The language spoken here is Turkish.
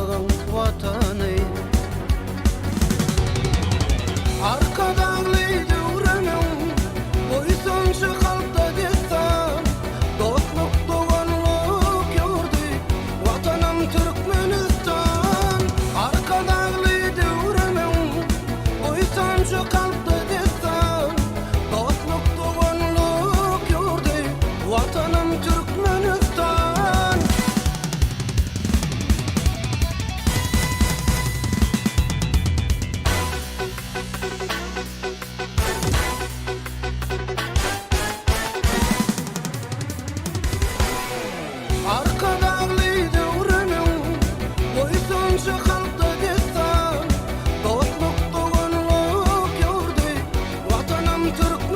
toprağın vatanı. Arka dağlıydı uğranım, boysuncu kalpta destan. Dostluk doğanlık gördü, vatanım Türkmenistan. Arka dağlıydı uğranım, boysuncu kalpta destan. Dostluk doğanlık gördü, vatanım Türkmenistan. Arka dağlıydı uğranım, boysuncu kalpta destan. Dostluk doğanlık gördü, vatanım Türkmenistan.